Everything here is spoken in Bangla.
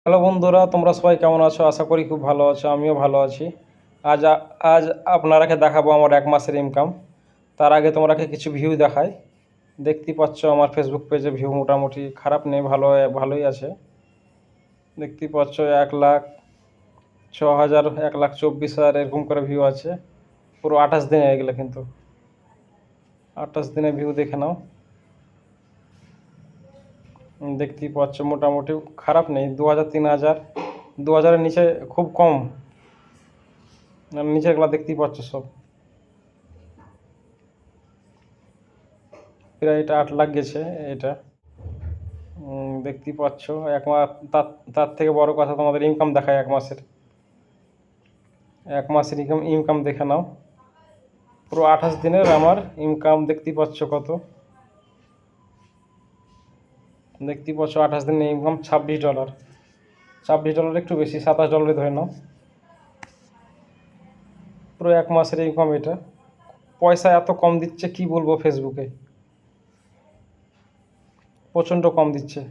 হ্যালো বন্ধুরা, তোমরা সবাই কেমন আছো? আশা করি খুব ভালো আছো। আমিও ভালো আছি। আজ আপনারাকে দেখাবো আমার 1 মাসের ইনকাম। তার আগে তোমারাকে কিছু ভিউ দেখাই। দেখতেই পাচ্ছ আমার ফেসবুক পেজে ভিউ মোটামুটি খারাপ নেই, ভালোই আছে। দেখতেই পাচ্ছ 1,06,000, 1,24,000 এরকম করে ভিউ আছে। পুরো 28 দিনে এগুলো, কিন্তু 28 দিনে ভিউ দেখে নাও। দেখতেই পাচ্ছ মোটামুটি খারাপ নেই। 2,000, 3,000, 2,000-এর নিচে খুব কম। আর নিচেরগুলো দেখতেই পাচ্ছ সব। প্রায় এটা 8 লাখ গেছে এটা। দেখতেই পাচ্ছ 1 মাস। তার তার থেকে বড় কথা, তোমাদের ইনকাম দেখায় 1 মাসের। 1 মাসের ইনকাম দেখে নাও। পুরো 28 দিনের আমার ইনকাম দেখতেই পাচ্ছ কত। দেখতেই পাচ্ছ 28 দিনের ইনকাম $26। $26 একটু বেশি, $27 ধরে নাও। পুরো 1 মাসের ইনকাম এটা। পয়সা এত কম দিচ্ছে কি বলবো, ফেসবুকে প্রচণ্ড কম দিচ্ছে।